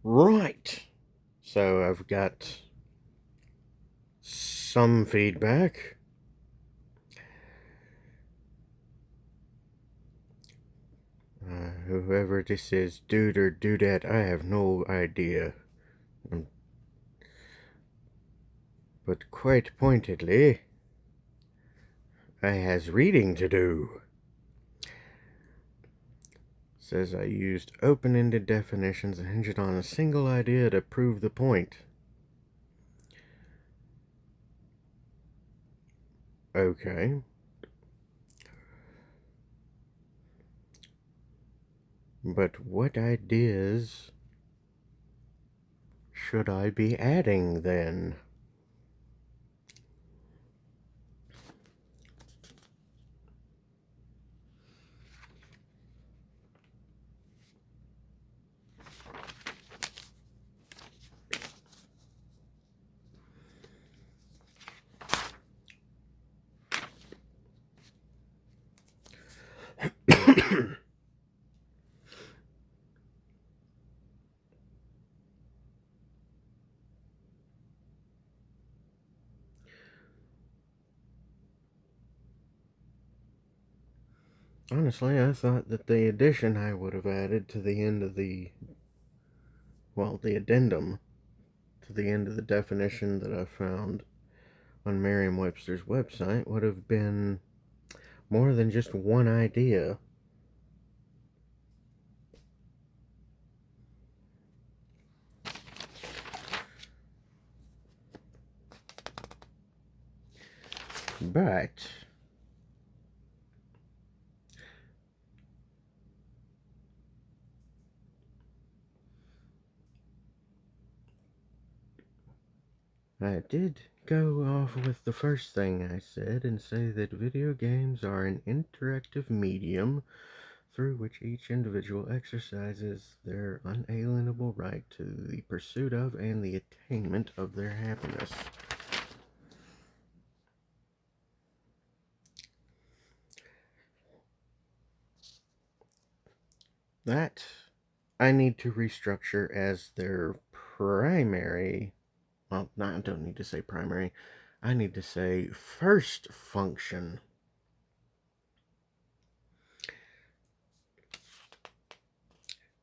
Right. So I've got some feedback. Whoever this is, dude or dudette, I have no idea. But quite pointedly, I has reading to do. Says I used open-ended definitions and hinged on a single idea to prove the point. Okay. But what ideas should I be adding then? Honestly, I thought that the addition I would have added to the end of the addendum to the end of the definition that I found on Merriam-Webster's website would have been more than just one idea. But I did go off with the first thing I said and say that video games are an interactive medium through which each individual exercises their unalienable right to the pursuit of and the attainment of their happiness. That I need to restructure as their primary. Well, no, I don't need to say primary. I need to say first function.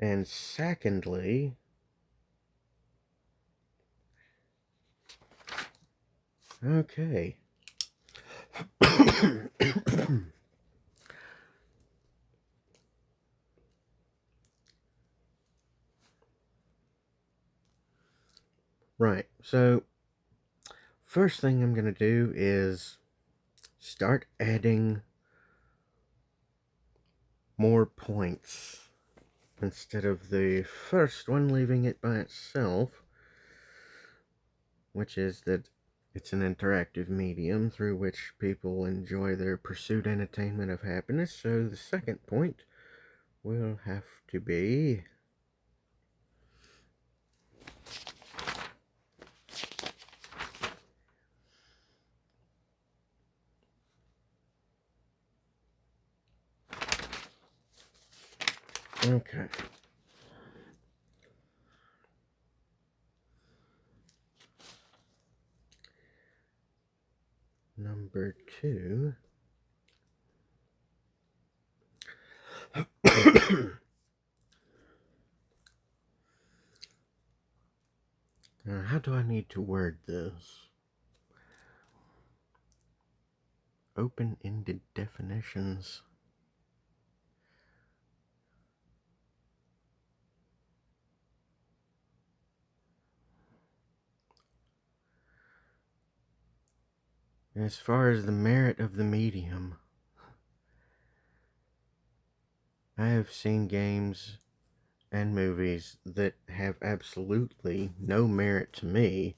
And secondly, okay. Right, so first thing I'm going to do is start adding more points instead of the first one leaving it by itself, which is that it's an interactive medium through which people enjoy their pursuit and attainment of happiness. So the second point will have to be okay. Number 2. How do I need to word this? Open-ended definitions. As far as the merit of the medium, I have seen games and movies that have absolutely no merit to me,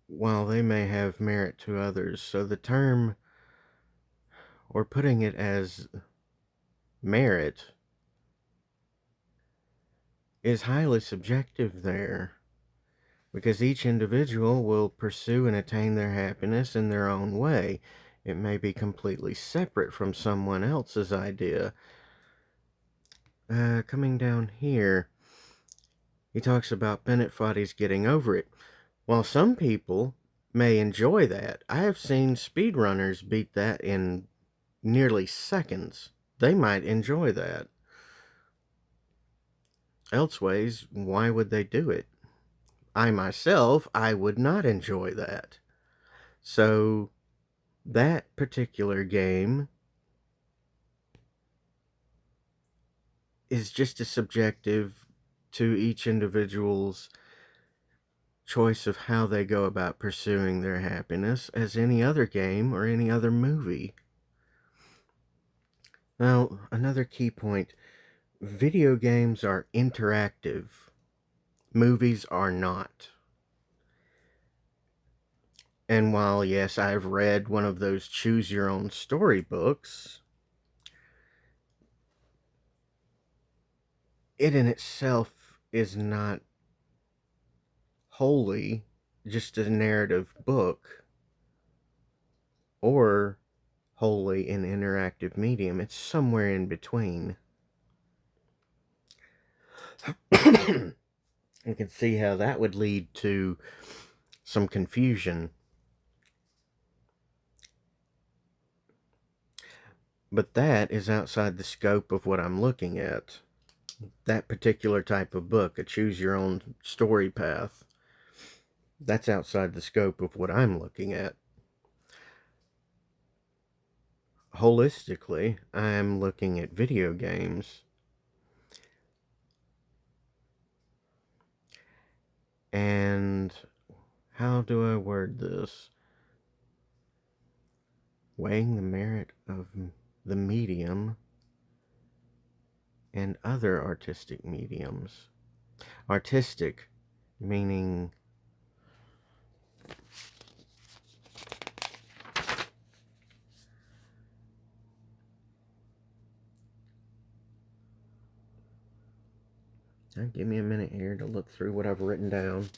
while they may have merit to others. So the term, or putting it as merit, is highly subjective there, because each individual will pursue and attain their happiness in their own way. It may be completely separate from someone else's idea. coming down here, he talks about Bennett Foddy's getting over it. While some people may enjoy that, I have seen speedrunners beat that in nearly seconds. They might enjoy that. Elseways, why would they do it? I myself, I would not enjoy that. So, that particular game is just as subjective to each individual's choice of how they go about pursuing their happiness as any other game or any other movie. Now, another key point, video games are interactive. Movies are not. And while, yes, I've read one of those choose your own story books, it in itself is not wholly just a narrative book or wholly an interactive medium. It's somewhere in between. You can see how that would lead to some confusion. But that is outside the scope of what I'm looking at. That particular type of book, a choose your own story path, that's outside the scope of what I'm looking at. Holistically, I'm looking at video games. And how do I word this? Weighing the merit of the medium and other artistic mediums. Artistic, meaning give me a minute here to look through what I've written down.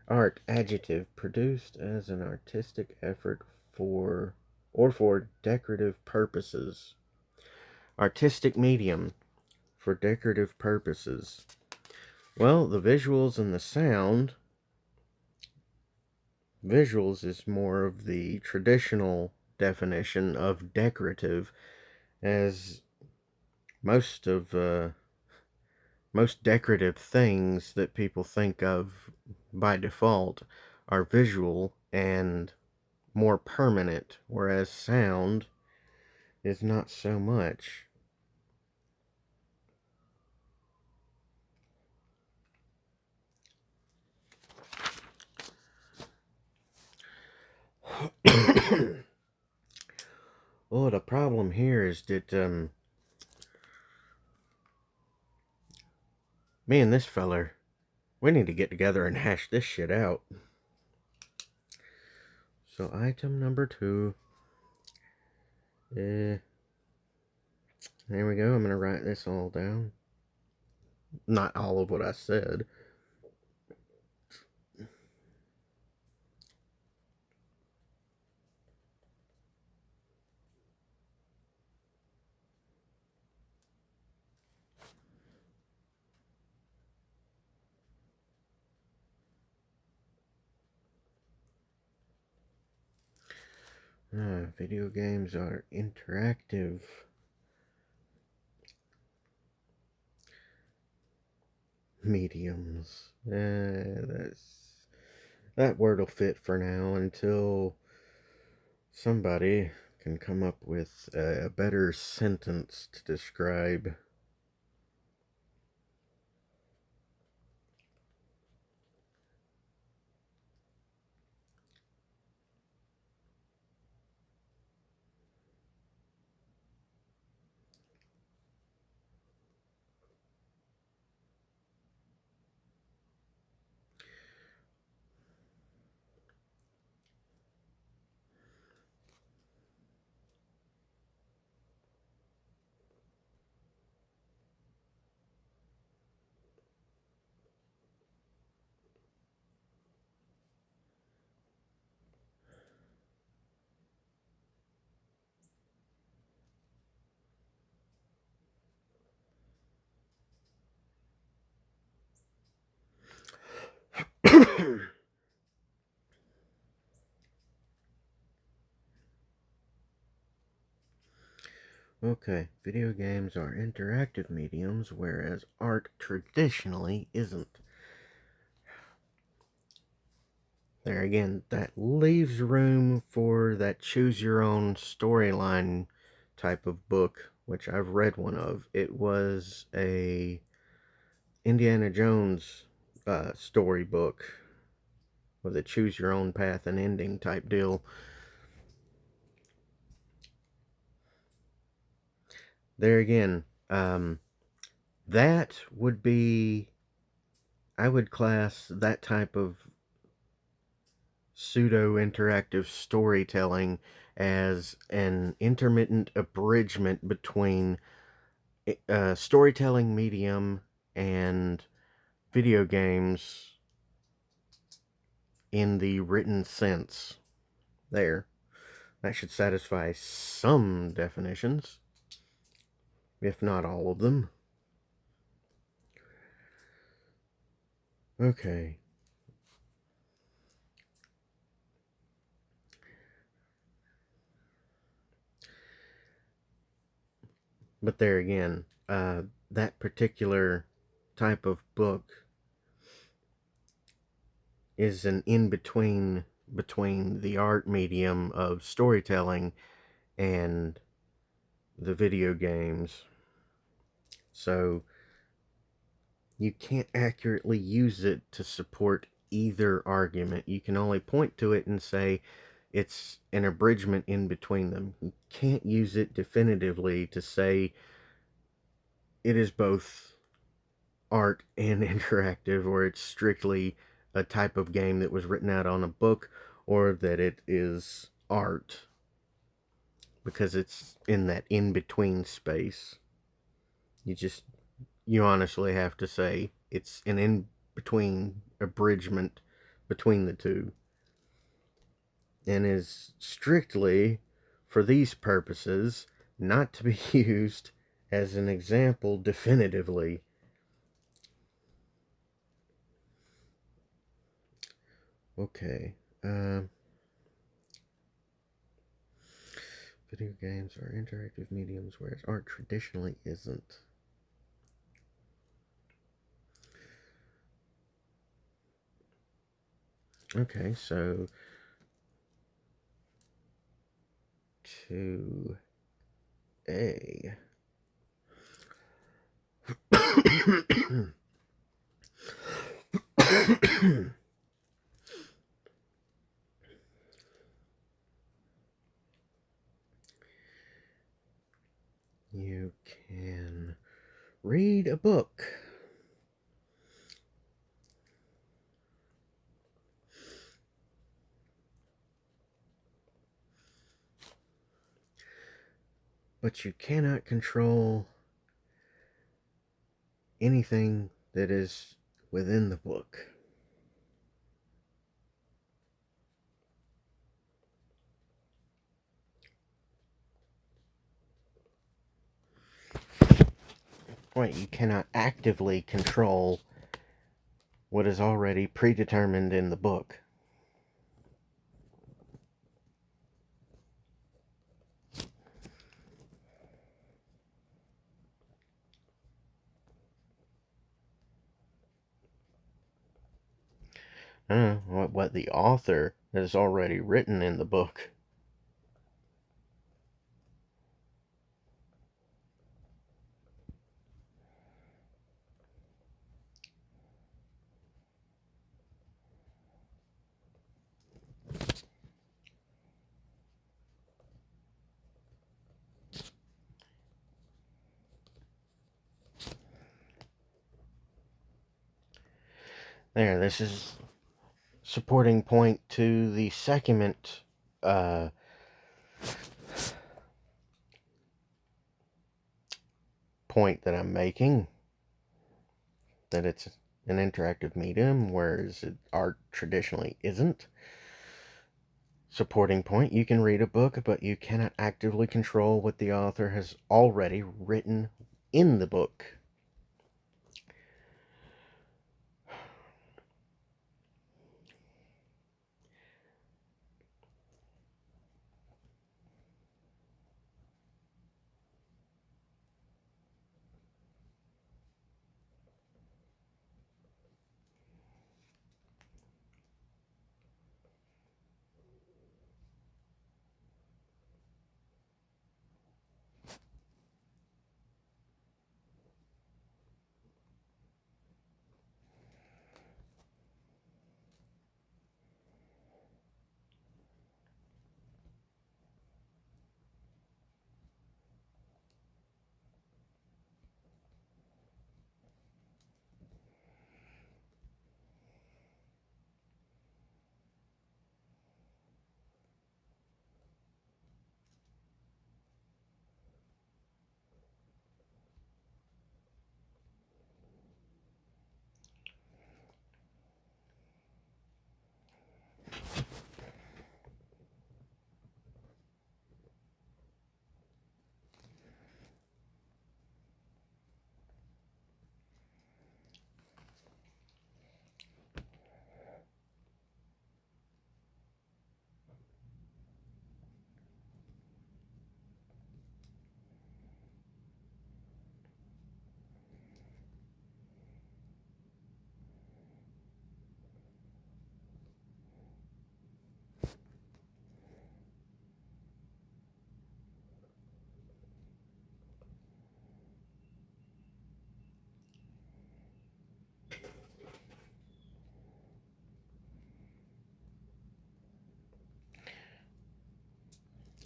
Art, adjective, produced as an artistic effort for decorative purposes. Artistic medium for decorative purposes. Well, the visuals and the sound. Visuals is more of the traditional definition of decorative, as most decorative things that people think of by default are visual and more permanent, whereas sound is not so much. Well, the problem here is that me and this feller, we need to get together and hash this shit out. So item number 2. There we go. I'm going to write this all down. Not all of what I said. Video games are interactive mediums. That word will fit for now until somebody can come up with a better sentence to describe. Okay, video games are interactive mediums, whereas art traditionally isn't. There again, that leaves room for that choose your own storyline type of book, which I've read one of. It was a Indiana Jones storybook with a choose your own path and ending type deal. There again, that would be, I would class that type of pseudo interactive storytelling as an intermittent abridgment between storytelling medium and video games in the written sense. There. That should satisfy some definitions, if not all of them. Okay. But there again, that particular type of book is an in-between between the art medium of storytelling and the video games. So you can't accurately use it to support either argument. You can only point to it and say it's an abridgment in between them. You can't use it definitively to say it is both art and interactive, or it's strictly a type of game that was written out on a book, or that it is art, because it's in that in-between space. You honestly have to say it's an in-between abridgment between the two, and is strictly, for these purposes, not to be used as an example definitively. Okay, video games are interactive mediums, whereas art traditionally isn't. Okay, so 2A. You can read a book. But you cannot control anything that is within the book. Right, you cannot actively control what is already predetermined in the book. What the author has already written in the book. There, this is supporting point to the second point that I'm making, that it's an interactive medium, whereas art traditionally isn't. Supporting point, you can read a book, but you cannot actively control what the author has already written in the book.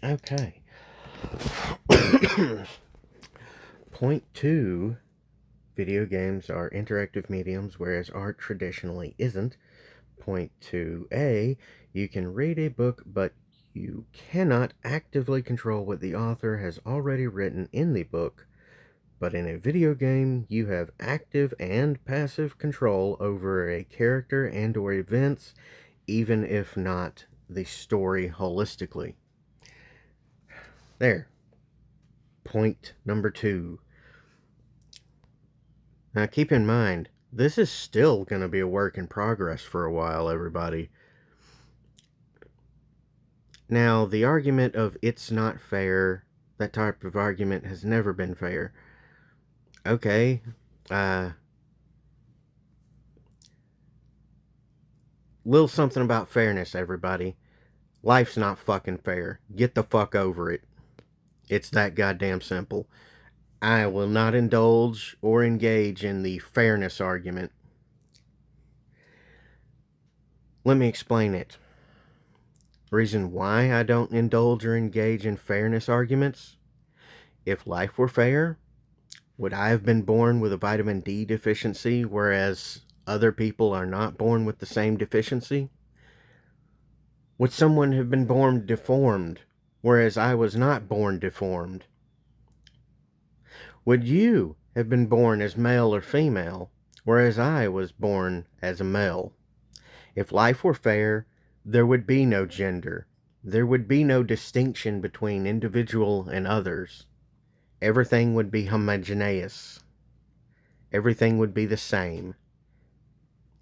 Okay. Point 2, video games are interactive mediums, whereas art traditionally isn't. Point 2a, you can read a book, but you cannot actively control what the author has already written in the book. But in a video game, you have active and passive control over a character and or events, even if not the story holistically. There. Point number 2. Now keep in mind, this is still going to be a work in progress for a while, everybody. Now, the argument of it's not fair, that type of argument has never been fair. Okay, little something about fairness, everybody. Life's not fucking fair. Get the fuck over it. It's that goddamn simple. I will not indulge or engage in the fairness argument. Let me explain it. Reason why I don't indulge or engage in fairness arguments? If life were fair, would I have been born with a vitamin D deficiency, whereas other people are not born with the same deficiency? Would someone have been born deformed, whereas I was not born deformed? Would you have been born as male or female, whereas I was born as a male? If life were fair, there would be no gender. There would be no distinction between individual and others. Everything would be homogeneous. Everything would be the same.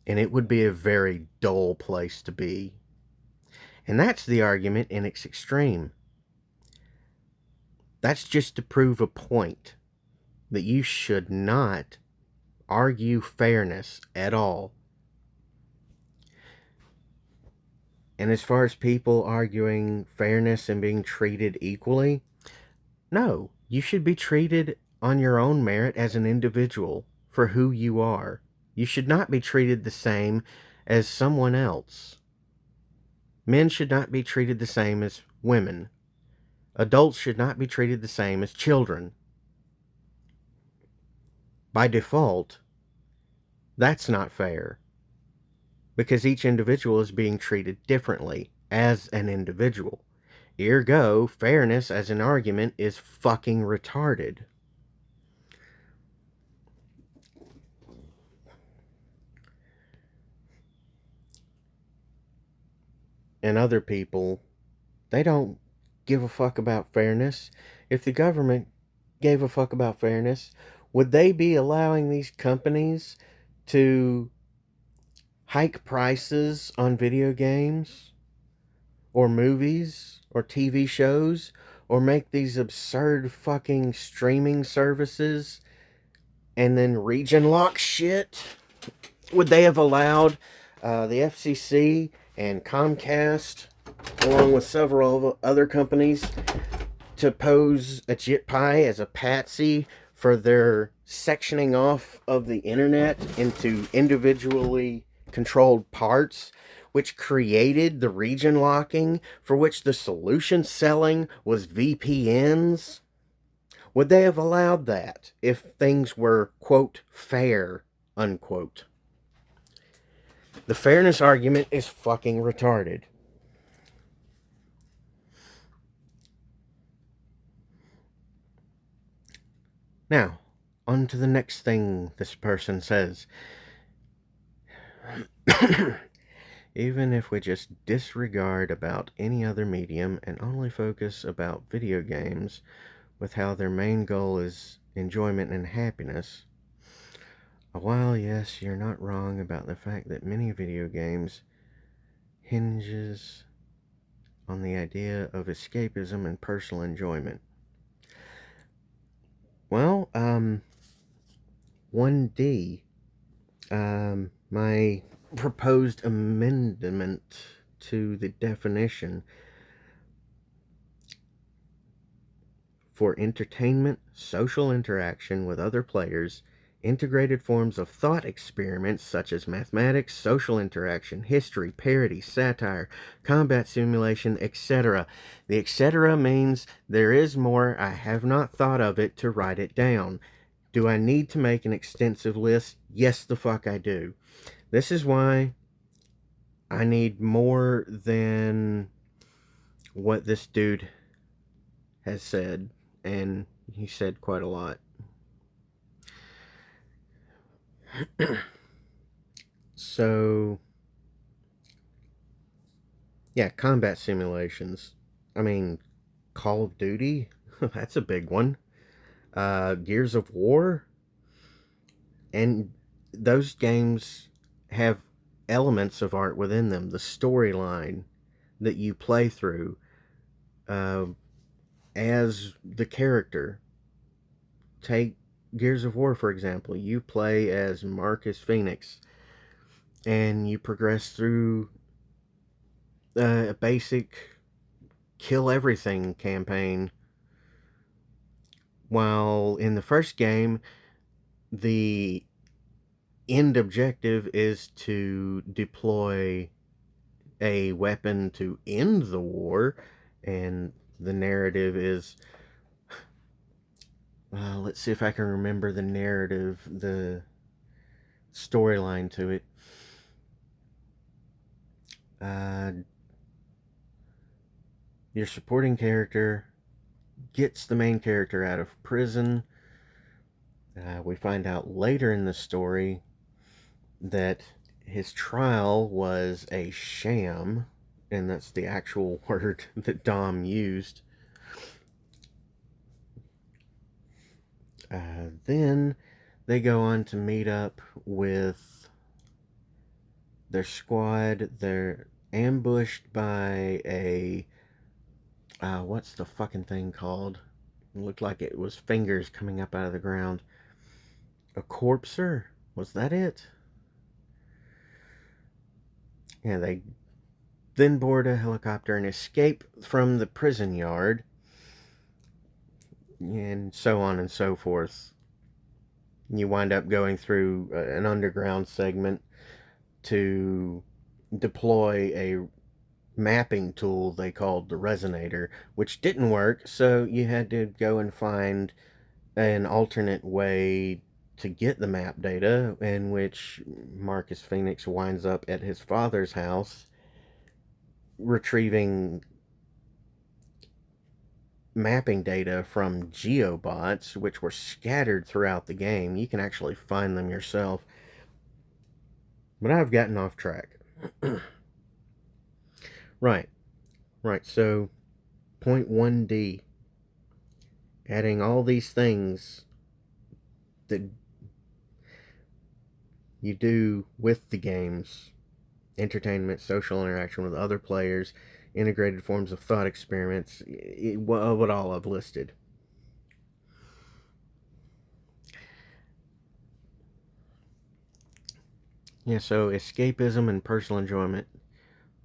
And it would be a very dull place to be. And that's the argument in its extreme. That's just to prove a point that you should not argue fairness at all. And as far as people arguing fairness and being treated equally, no, you should be treated on your own merit as an individual for who you are. You should not be treated the same as someone else. Men should not be treated the same as women. Adults should not be treated the same as children. By default, that's not fair, because each individual is being treated differently as an individual. Ergo, fairness as an argument is fucking retarded. And other people, they don't give a fuck about fairness. If the government gave a fuck about fairness, would they be allowing these companies to hike prices on video games or movies or TV shows, or make these absurd fucking streaming services and then region lock shit? Would they have allowed the FCC and Comcast, along with several other companies, to pose a JitPie as a patsy for their sectioning off of the internet into individually controlled parts, which created the region locking, for which the solution selling was VPNs? Would they have allowed that if things were, quote, fair, unquote? The fairness argument is fucking retarded. Now, on to the next thing this person says. Even if we just disregard about any other medium and only focus about video games, with how their main goal is enjoyment and happiness, while yes, you're not wrong about the fact that many video games hinges on the idea of escapism and personal enjoyment. Well, 1D, my proposed amendment to the definition for entertainment, social interaction with other players, integrated forms of thought experiments such as mathematics, social interaction, history, parody, satire, combat simulation, etc. The etc. means there is more. I have not thought of it to write it down. Do I need to make an extensive list? Yes, the fuck I do. This is why I need more than what this dude has said, and he said quite a lot. So, yeah, combat simulations. I mean, Call of Duty, that's a big one. Gears of War, and those games have elements of art within them. The storyline that you play through uh, as the character. Take Gears of War, for example. You play as Marcus Phoenix, and you progress through a basic kill everything campaign. While in the first game, the end objective is to deploy a weapon to end the war, and the narrative is let's see if I can remember the narrative, the storyline to it. Uh, your supporting character gets the main character out of prison. We find out later in the story that his trial was a sham, and that's the actual word that Dom used. Then they go on to meet up with their squad. They're ambushed by a what's the fucking thing called? It looked like it was fingers coming up out of the ground. A corpser? Was that it? Yeah, they then board a helicopter and escape from the prison yard, and so on and so forth. You wind up going through an underground segment to deploy a mapping tool they called the resonator, which didn't work, so you had to go and find an alternate way to get the map data, in which Marcus Phoenix winds up at his father's house retrieving mapping data from geobots, which were scattered throughout the game. You can actually find them yourself. But I've gotten off track. Right, right. So, point 1D, adding all these things that you do with the games: entertainment, social interaction with other players, integrated forms of thought experiments, what all I've listed. Yeah, so escapism and personal enjoyment,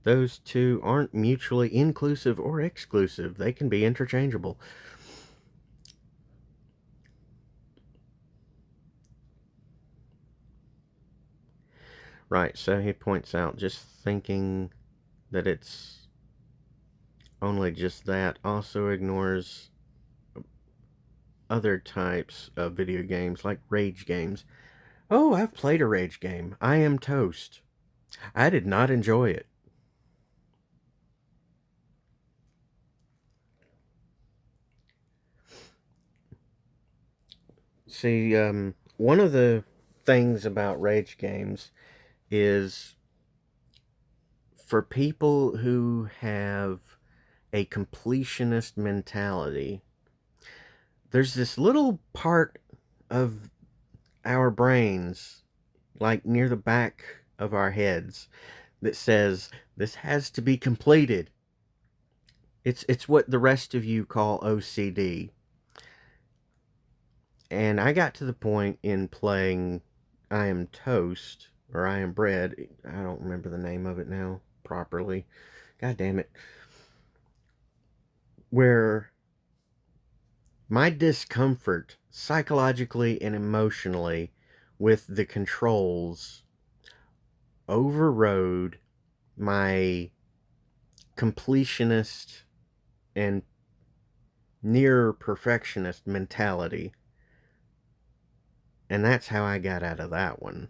those two aren't mutually inclusive or exclusive. They can be interchangeable. Right, so he points out just thinking that it's only just that also ignores other types of video games like rage games. Oh, I've played a rage game. I am toast. I did not enjoy it. See, one of the things about rage games is for people who have a completionist mentality, there's this little part of our brains, like near the back of our heads, that says this has to be completed. It's what the rest of you call OCD. And I got to the point in playing I Am Toast, or I Am Bread. I don't remember the name of it now properly. God damn it. Where my discomfort, psychologically and emotionally, with the controls overrode my completionist and near perfectionist mentality. And that's how I got out of that one.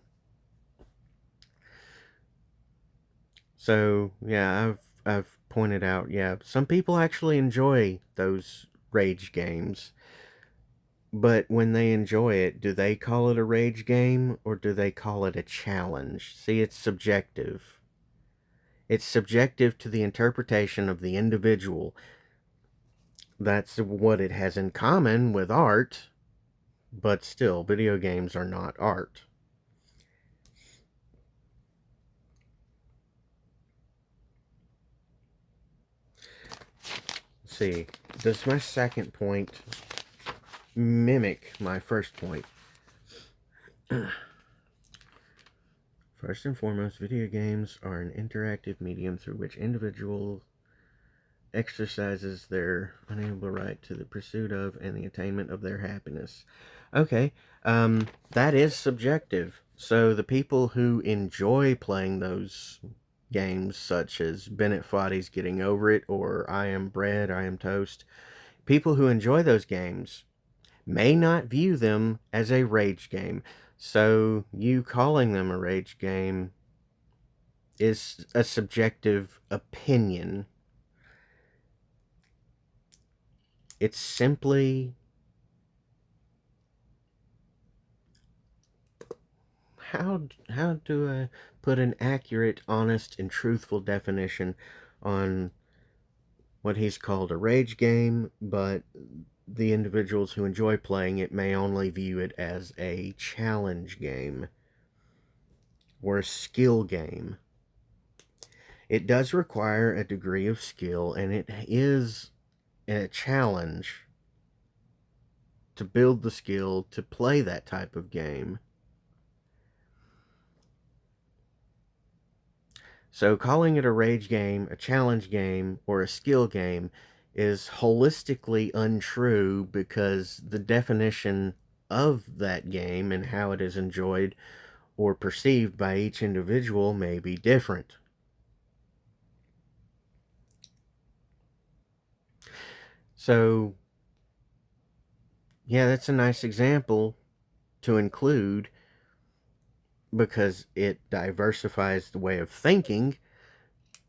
So, yeah, I've pointed out, yeah, some people actually enjoy those rage games. But when they enjoy it, do they call it a rage game or do they call it a challenge? See, it's subjective. It's subjective to the interpretation of the individual. That's what it has in common with art, but still, video games are not art. Let's see, does my second point mimic my first point? First and foremost, video games are an interactive medium through which individuals exercises their unalienable right to the pursuit of and the attainment of their happiness. Okay, that is subjective. So the people who enjoy playing those games, such as Bennett Foddy's Getting Over It or I Am Bread, I Am Toast, people who enjoy those games may not view them as a rage game. So you calling them a rage game is a subjective opinion. It's simply, how do I put an accurate, honest, and truthful definition on what he's called a rage game, but the individuals who enjoy playing it may only view it as a challenge game or a skill game. It does require a degree of skill, and it is a challenge to build the skill to play that type of game. So calling it a rage game, a challenge game, or a skill game is holistically untrue because the definition of that game and how it is enjoyed or perceived by each individual may be different. So, yeah, that's a nice example to include because it diversifies the way of thinking,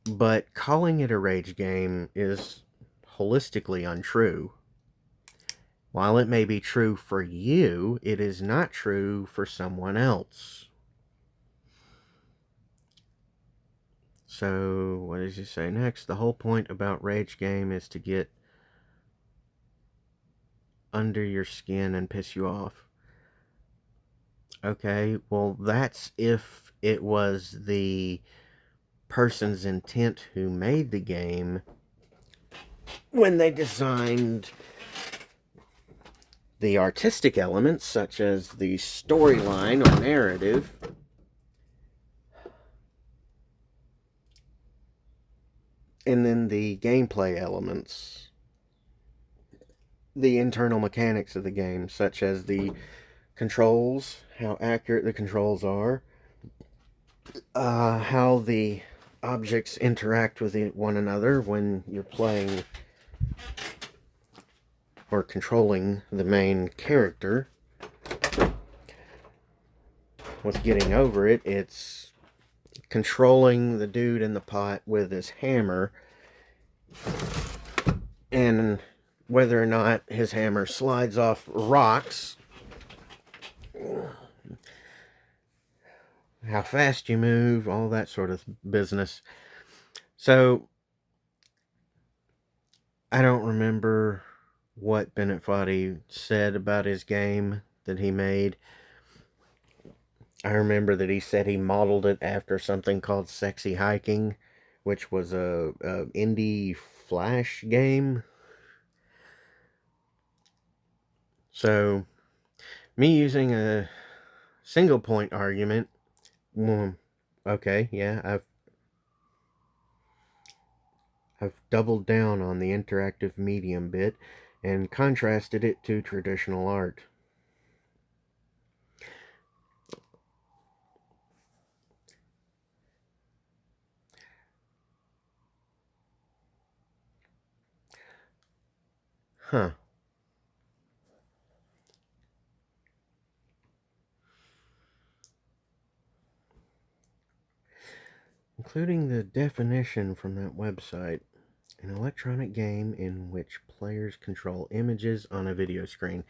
but calling it a rage game is holistically untrue. While it may be true for you, it is not true for someone else. So, what does he say next? The whole point about rage game is to get under your skin and piss you off. Okay, well, that's if it was the person's intent who made the game when they designed the artistic elements, such as the storyline or narrative, and then the gameplay elements, the internal mechanics of the game, such as the controls, how accurate the controls are, how the objects interact with one another when you're playing or controlling the main character. With Getting Over It, it's controlling the dude in the pot with his hammer and whether or not his hammer slides off rocks, how fast you move, all that sort of business. So, I don't remember what Bennett Foddy said about his game that he made. I remember that he said he modeled it after something called Sexy Hiking, which was a indie flash game. So, me using a single point argument, okay, yeah, I've doubled down on the interactive medium bit and contrasted it to traditional art. Huh. Including the definition from that website, an electronic game in which players control images on a video screen.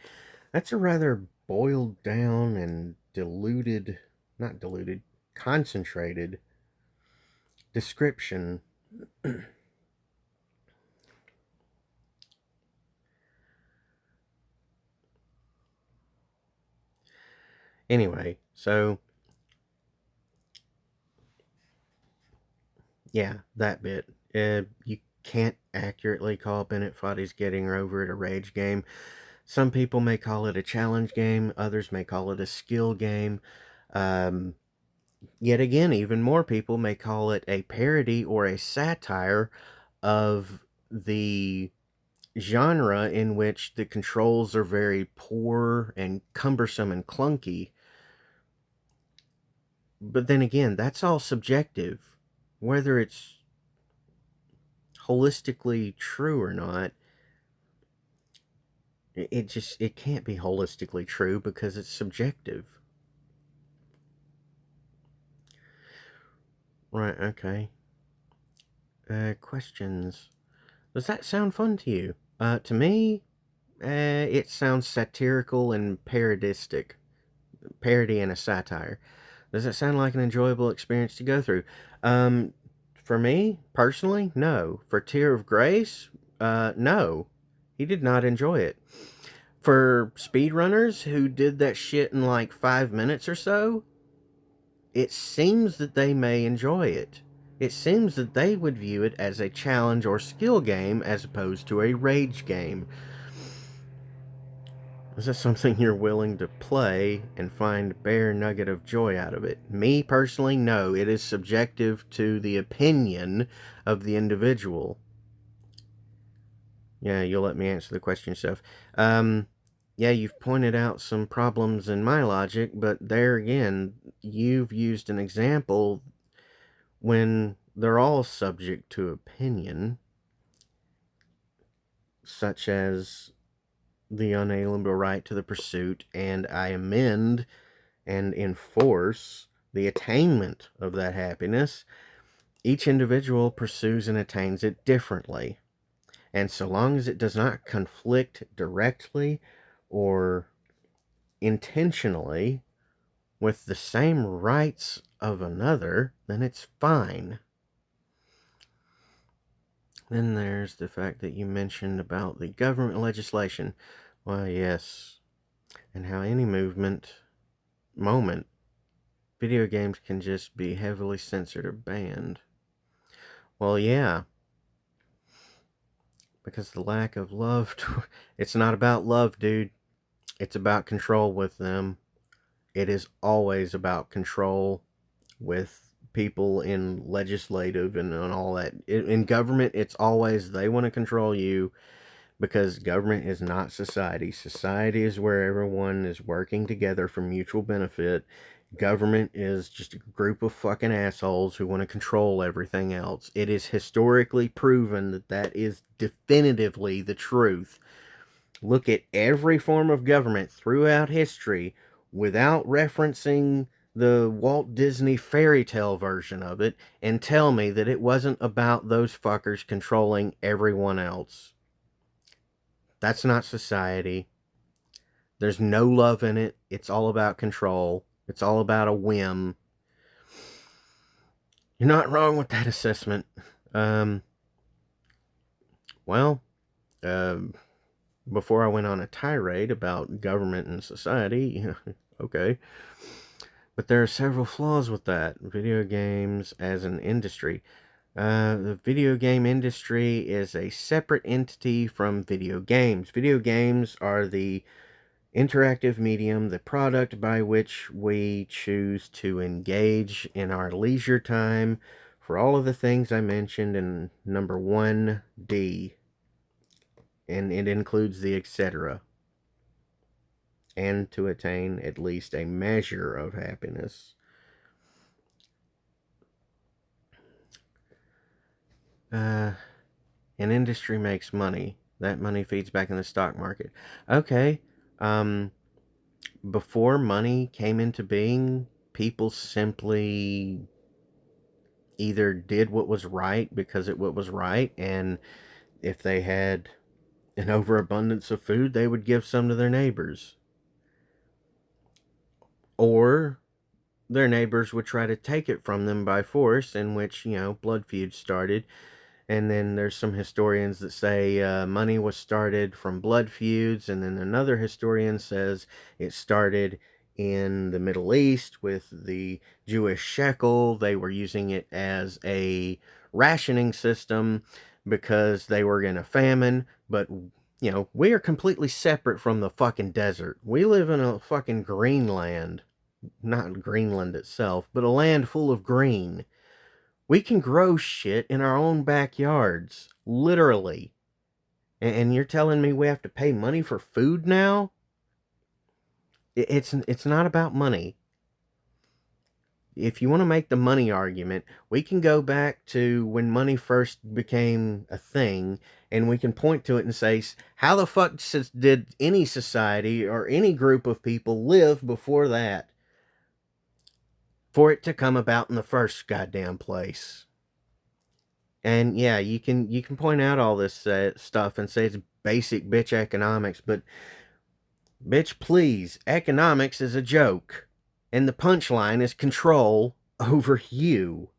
That's a rather boiled down and diluted, not diluted, concentrated description. Anyway, so yeah, that bit. You can't accurately call Bennett Foddy's Getting Over It a rage game. Some people may call it a challenge game, others may call it a skill game. Yet again, even more people may call it a parody or a satire of the genre in which the controls are very poor and cumbersome and clunky. But then again, that's all subjective. Whether it's holistically true or not, it can't be holistically true because it's subjective. Right, okay. Questions. Does that sound fun to you? To me, it sounds satirical and parodistic. Parody and a satire. Does it sound like an enjoyable experience to go through? For me, personally, no. For Tear of Grace, no. He did not enjoy it. For speedrunners who did that shit in like 5 minutes or so, it seems that they may enjoy it. It seems that they would view it as a challenge or skill game as opposed to a rage game. Is this something you're willing to play and find bare nugget of joy out of it? Me personally, no. It is subjective to the opinion of the individual. Yeah, you'll let me answer the question yourself. Yeah, you've pointed out some problems in my logic, but there again, you've used an example when they're all subject to opinion, such as the unalienable right to the pursuit, and I amend and enforce the attainment of that happiness. Each individual pursues and attains it differently. And so long as it does not conflict directly or intentionally with the same rights of another, then it's fine. Then there's the fact that you mentioned about the government legislation. Well, yes. And how any moment, video games can just be heavily censored or banned. Well, yeah. Because the lack of love, it's not about love, dude. It's about control with them. It is always about control with people in legislative and all that. In government, it's always they want to control you because government is not society. Society is where everyone is working together for mutual benefit. Government is just a group of fucking assholes who want to control everything else. It is historically proven that that is definitively the truth. Look at every form of government throughout history without referencing the Walt Disney fairy tale version of it and tell me that it wasn't about those fuckers controlling everyone else. That's not society. There's no love in it. It's all about control. It's all about a whim. You're not wrong with that assessment. Um, well, uh, before I went on a tirade about government and society, okay. But there are several flaws with that. Video games as an industry. The video game industry is a separate entity from video games. Video games are the interactive medium, the product by which we choose to engage in our leisure time for all of the things I mentioned in number 1D. And it includes the etc. And to attain at least a measure of happiness. An industry makes money. That money feeds back in the stock market. Okay. Um, Before money came into being, people simply either did what was right because it what was right, and if they had an overabundance of food, they would give some to their neighbors. Or their neighbors would try to take it from them by force, in which, blood feuds started. And then there's some historians that say money was started from blood feuds, and then another historian says it started in the Middle East with the Jewish shekel. They were using it as a rationing system because they were in a famine. But, we are completely separate from the fucking desert. We live in a fucking Greenland. Not Greenland itself, but a land full of green. We can grow shit in our own backyards, literally. And you're telling me we have to pay money for food now? It's not about money. If you want to make the money argument, we can go back to when money first became a thing, and we can point to it and say, how the fuck did any society or any group of people live before that for it to come about in the first goddamn place? And yeah, you can point out all this stuff and say it's basic bitch economics, but bitch, please, economics is a joke, and the punchline is control over you.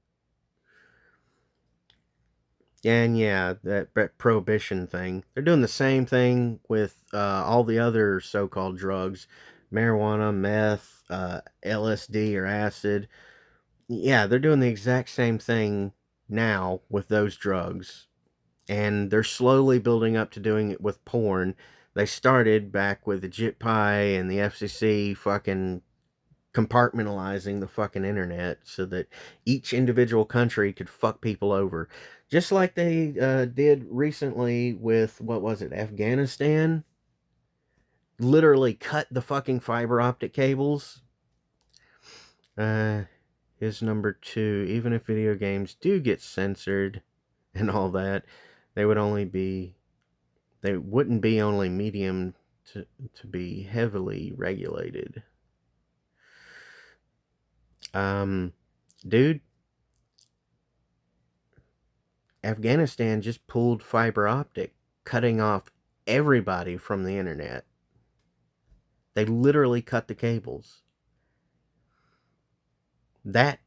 And yeah, that prohibition thing, they're doing the same thing with all the other so-called drugs, marijuana, meth, LSD or acid. Yeah, they're doing the exact same thing now with those drugs. And they're slowly building up to doing it with porn. They started back with the JIT Pie and the FCC fucking compartmentalizing the fucking internet so that each individual country could fuck people over. Just like they did recently with, what was it, Afghanistan? Literally cut the fucking fiber optic cables. Is number 2. Even if video games do get censored and all that, they would only be they wouldn't be only medium to be heavily regulated. Dude, Afghanistan just pulled fiber optic, cutting off everybody from the internet. They literally cut the cables. That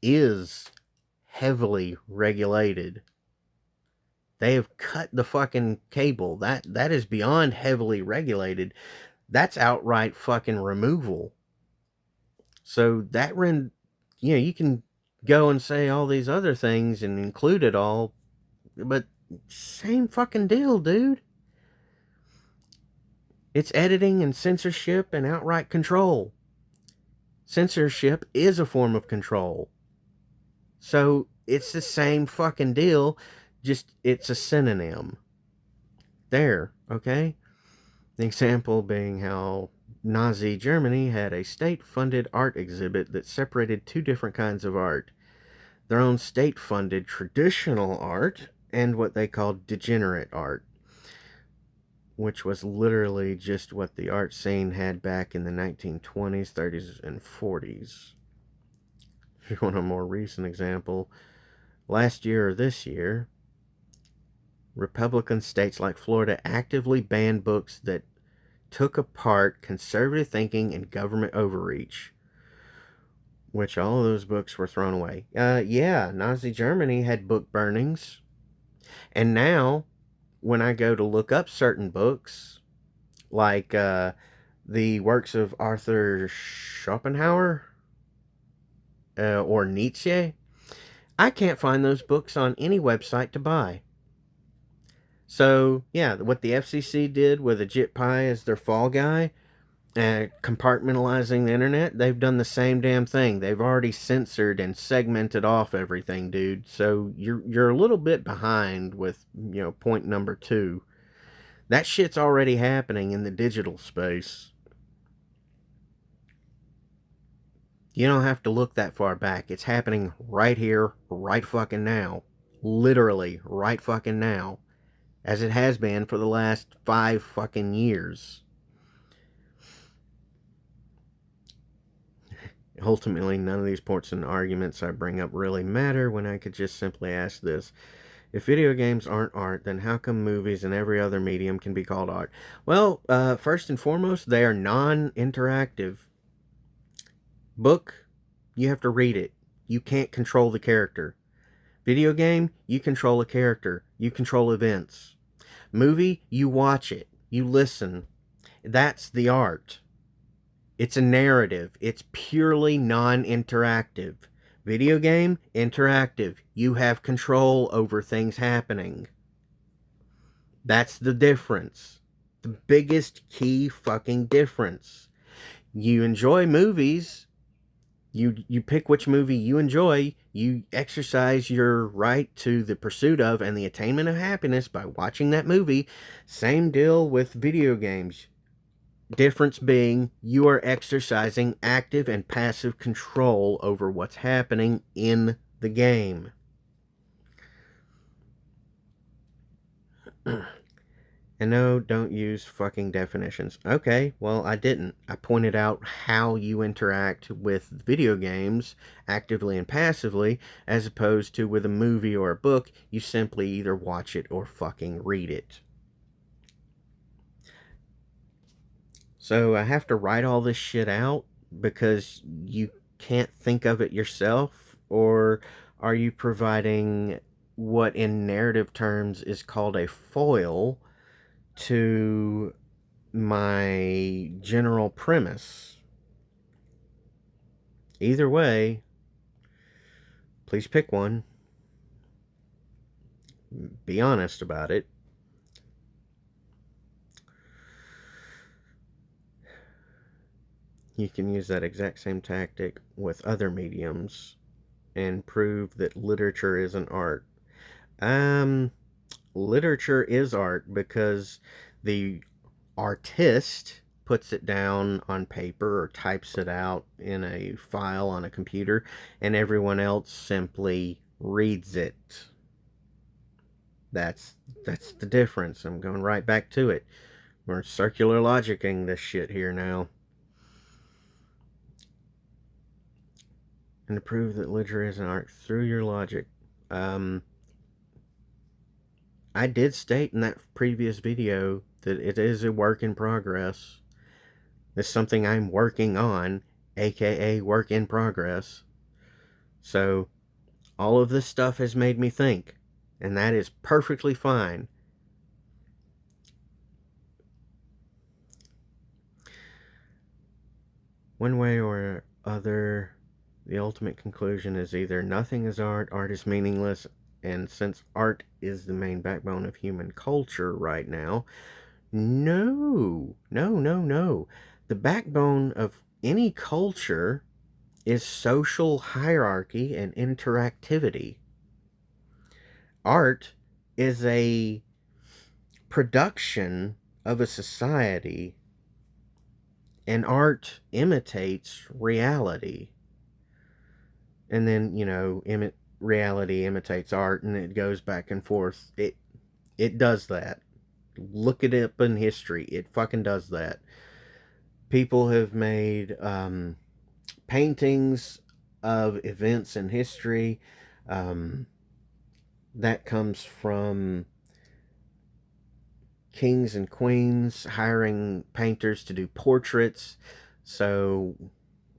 is heavily regulated. They have cut the fucking cable. That is beyond heavily regulated. That's outright fucking removal. So that you can go and say all these other things and include it all, but same fucking deal, dude. It's editing and censorship and outright control. Censorship is a form of control. So it's the same fucking deal, just it's a synonym. There, okay? The example being how Nazi Germany had a state-funded art exhibit that separated two different kinds of art. Their own state-funded traditional art and what they called degenerate art, which was literally just what the art scene had back in the 1920s, 30s, and 40s. If you want a more recent example, last year or this year, Republican states like Florida actively banned books that took apart conservative thinking and government overreach, which all of those books were thrown away. Yeah, Nazi Germany had book burnings. And now, when I go to look up certain books, like the works of Arthur Schopenhauer or Nietzsche, I can't find those books on any website to buy. So, yeah, what the FCC did with a JIT Pie as their fall guy, compartmentalizing the internet, they've done the same damn thing. They've already censored and segmented off everything, dude. So you're a little bit behind with, point number 2. That shit's already happening in the digital space. You don't have to look that far back. It's happening right here, right fucking now. Literally, right fucking now. as it has been for the last 5 fucking years. Ultimately, none of these points and arguments I bring up really matter when I could just simply ask this. If video games aren't art, then how come movies and every other medium can be called art? Well, first and foremost, they are non-interactive. Book, you have to read it. You can't control the character. Video game, you control a character. You control events. Movie, you watch it. You listen. That's the art. It's a narrative. It's purely non-interactive. Video game, interactive. You have control over things happening. That's the difference. The biggest key fucking difference. You enjoy movies. You pick which movie you enjoy. You exercise your right to the pursuit of and the attainment of happiness by watching that movie. Same deal with video games. Difference being you are exercising active and passive control over what's happening in the game. And no, don't use fucking definitions. Okay, well, I didn't. I pointed out how you interact with video games actively and passively, as opposed to with a movie or a book, you simply either watch it or fucking read it. So I have to write all this shit out because you can't think of it yourself? Or are you providing what in narrative terms is called a foil to my general premise? Either way, please pick one. Be honest about it. You can use that exact same tactic with other mediums and prove that literature is an art. Literature is art because the artist puts it down on paper or types it out in a file on a computer, and everyone else simply reads it. That's the difference. I'm going right back to it. We're circular logicking this shit here now. And to prove that literature is an art through your logic. I did state in that previous video that it is a work in progress. It's something I'm working on, aka work in progress. So, all of this stuff has made me think, and that is perfectly fine. One way or other, the ultimate conclusion is either nothing is art, art is meaningless, and since art is the main backbone of human culture right now, no. The backbone of any culture is social hierarchy and interactivity. Art is a production of a society, and art imitates reality. And then, reality imitates art, and it goes back and forth. It does that. Look it up in history. It fucking does that. People have made paintings of events in history. That comes from kings and queens hiring painters to do portraits. So,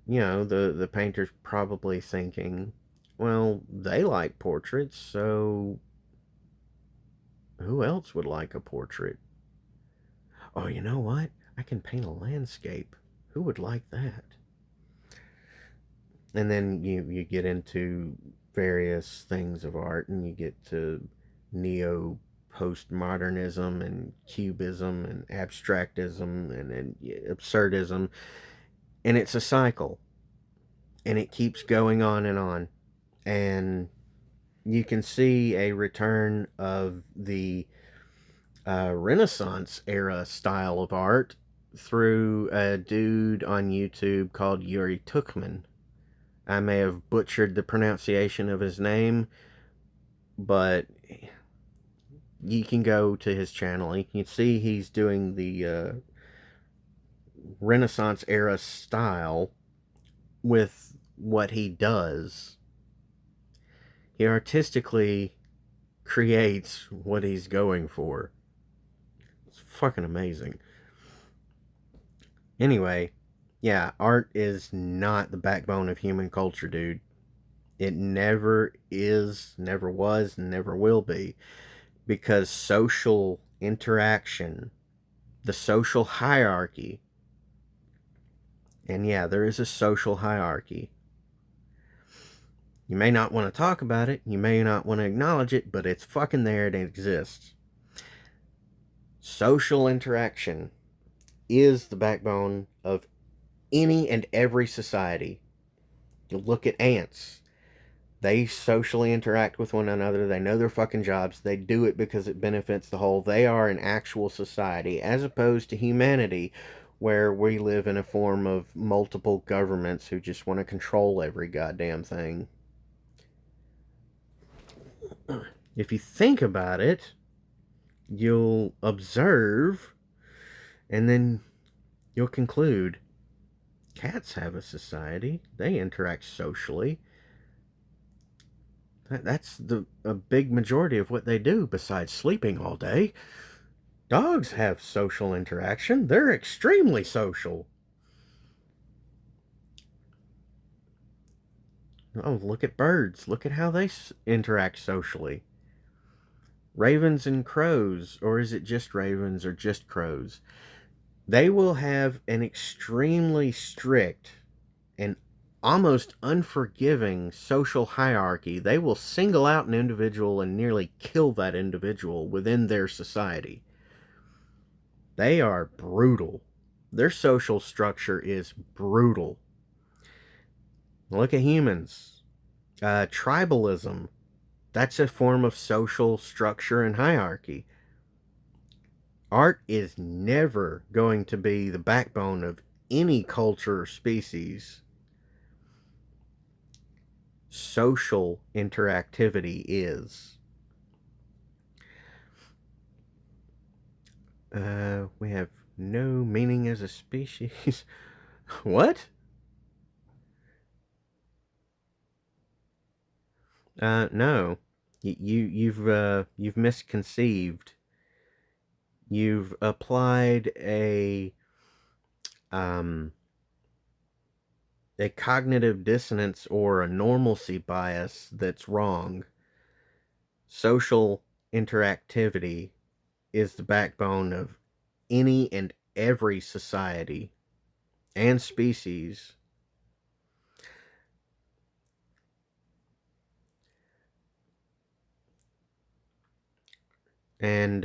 the painter's probably thinking, well, they like portraits, so who else would like a portrait? Oh, you know what? I can paint a landscape. Who would like that? And then you get into various things of art, and you get to neo postmodernism and cubism and abstractism and absurdism, and it's a cycle, and it keeps going on, and you can see a return of the Renaissance era style of art through a dude on YouTube called Yuri Tuchman. I may have butchered the pronunciation of his name, but You can go to his channel. You can see he's doing the Renaissance era style with what he does. He artistically creates what he's going for. It's fucking amazing. Anyway, yeah, art is not the backbone of human culture, dude. It never is, never was, never will be. Because social interaction, the social hierarchy, and yeah, there is a social hierarchy. You may not want to talk about it, you may not want to acknowledge it, but it's fucking there and it exists. Social interaction is the backbone of any and every society. You look at ants. They socially interact with one another. They know their fucking jobs. They do it because it benefits the whole. They are an actual society, as opposed to humanity, where we live in a form of multiple governments who just want to control every goddamn thing. If you think about it, you'll observe, and then you'll conclude cats have a society. They interact socially. That's a big majority of what they do besides sleeping all day. Dogs have social interaction. They're extremely social. Oh, look at birds. Look at how they interact socially. Ravens and crows, or is it just ravens or just crows? They will have an extremely strict and almost unforgiving social hierarchy. They will single out an individual and nearly kill that individual within their society. They are brutal. Their social structure is brutal. Look at humans. Tribalism. That's a form of social structure and hierarchy. Art is never going to be the backbone of any culture or species. Social interactivity is. We have no meaning as a species. What? No. You've misconceived. You've applied um a cognitive dissonance or a normalcy bias that's wrong. Social interactivity is the backbone of any and every society and species. And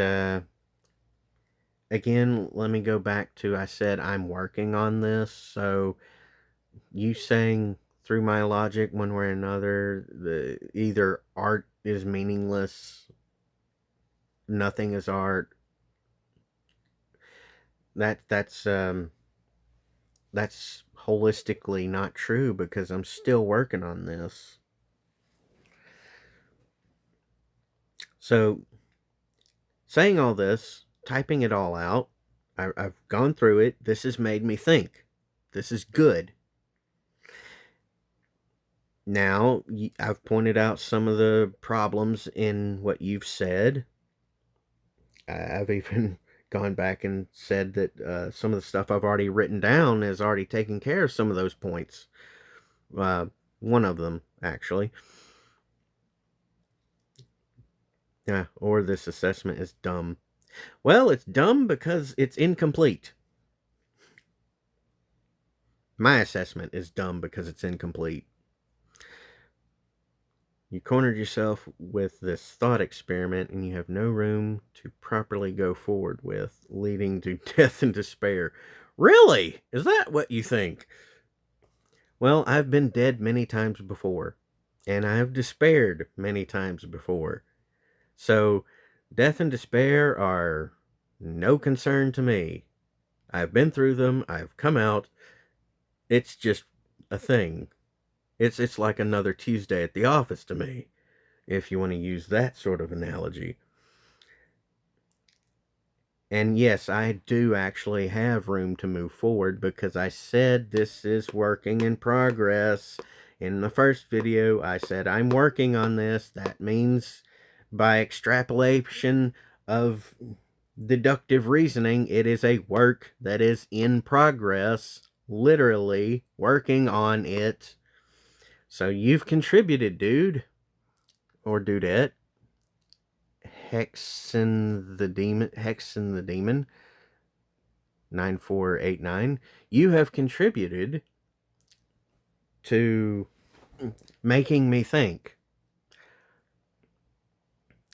again, let me go back to I said I'm working on this. So you saying through my logic one way or another, either art is meaningless, nothing is art. That's holistically not true because I'm still working on this. So, saying all this, typing it all out, I've gone through it. This has made me think. This is good. Now, I've pointed out some of the problems in what you've said. I've even gone back and said that some of the stuff I've already written down has already taken care of some of those points. One of them, actually. Yeah, or this assessment is dumb. Well, it's dumb because it's incomplete. My assessment is dumb because it's incomplete. You cornered yourself with this thought experiment and you have no room to properly go forward with, leading to death and despair. Really? Is that what you think? Well, I've been dead many times before, and I have despaired many times before. So, death and despair are no concern to me. I've been through them, I've come out. It's just a thing. It's like another Tuesday at the office to me, if you want to use that sort of analogy. And yes, I do actually have room to move forward because I said this is working in progress. In the first video, I said I'm working on this. That means by extrapolation of deductive reasoning, it is a work that is in progress, literally working on it. So you've contributed, dude, or dudette. Hexen the Demon 9489, you have contributed to making me think.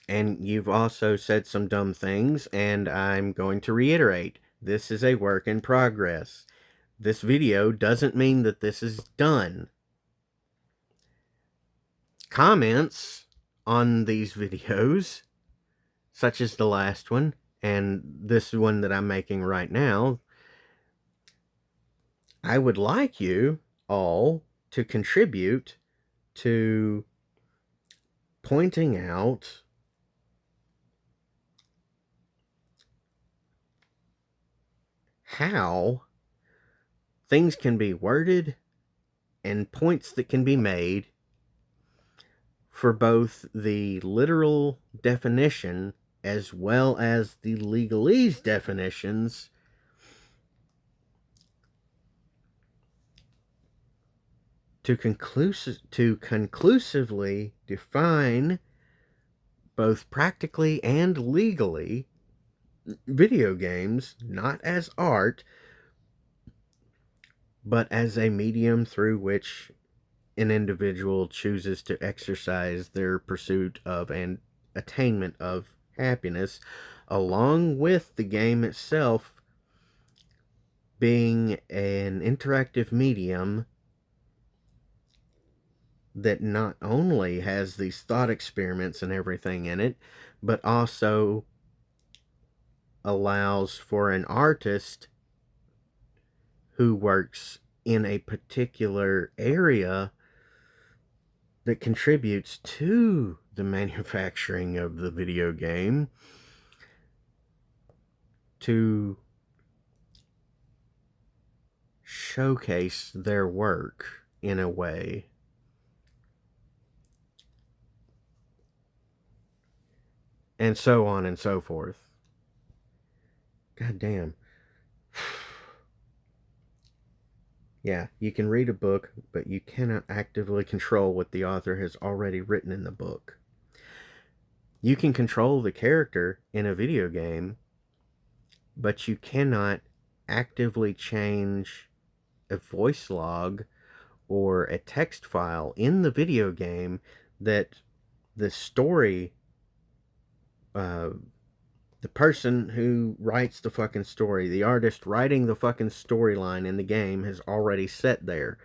And you've also said some dumb things, and I'm going to reiterate, this is a work in progress. This video doesn't mean that this is done. Comments on these videos, such as the last one, and this one that I'm making right now, I would like you all to contribute to pointing out how things can be worded and points that can be made for both the literal definition as well as the legalese definitions to conclusively define both practically and legally video games not as art but as a medium through which an individual chooses to exercise their pursuit of and attainment of happiness, along with the game itself being an interactive medium that not only has these thought experiments and everything in it, but also allows for an artist who works in a particular area that contributes to the manufacturing of the video game to showcase their work in a way. And so on and so forth. God damn. Yeah, you can read a book, but you cannot actively control what the author has already written in the book. You can control the character in a video game, but you cannot actively change a voice log or a text file in the video game that the story, the person who writes the fucking story, the artist writing the fucking storyline in the game has already set there.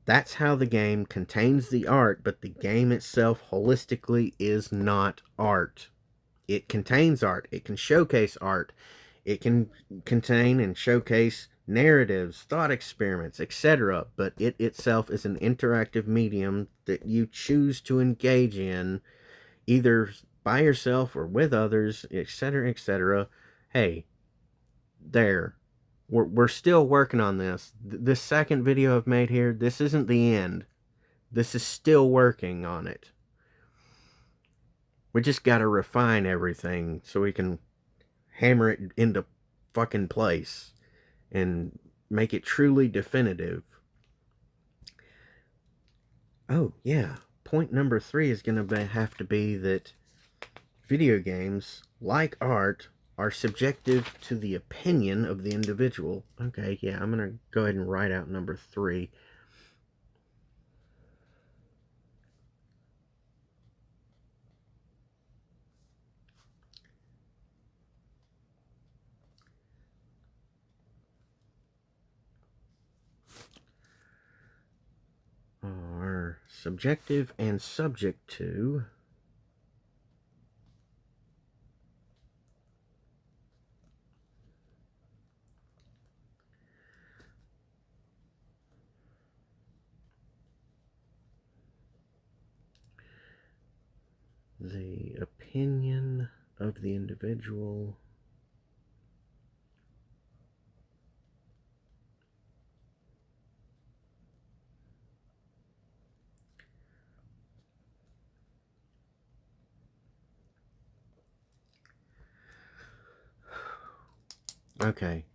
That's how the game contains the art, but the game itself holistically is not art. It contains art. It can showcase art. It can contain and showcase narratives, thought experiments, etc. But it itself is an interactive medium that you choose to engage in, either by yourself or with others, etc., etc. Hey, there. We're still working on this. This second video I've made here, this isn't the end. This is still working on it. We just gotta refine everything so we can hammer it into fucking place and make it truly definitive. Oh, yeah. Point number 3 is going to have to be that video games, like art, are subjective to the opinion of the individual. Okay, yeah, I'm going to go ahead and write out number 3. Are subjective and subject to the opinion of the individual Okay.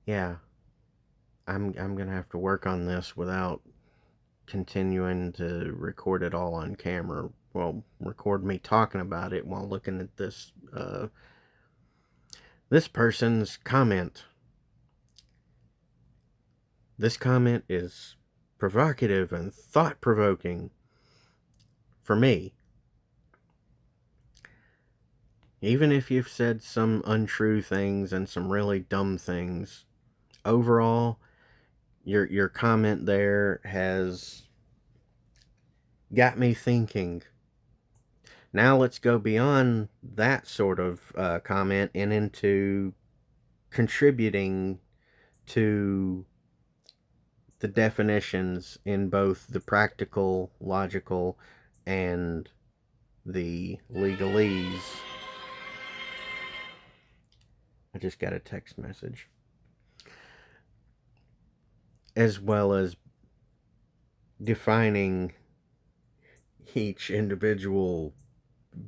Yeah. I'm gonna have to work on this without continuing to record it all on camera. Well, record me talking about it while looking at this person's comment. This comment is provocative and thought-provoking for me. Even if you've said some untrue things and some really dumb things, overall, your comment there has got me thinking. Now let's go beyond that sort of comment and into contributing to the definitions in both the practical, logical, and the legalese. I just got a text message. As well as defining each individual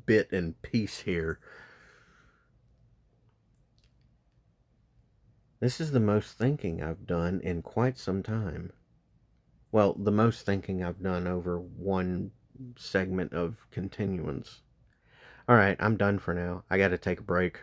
bit and piece here. This is the most thinking I've done in quite some time. Well, the most thinking I've done over one segment of continuance. Alright, I'm done for now. I gotta take a break.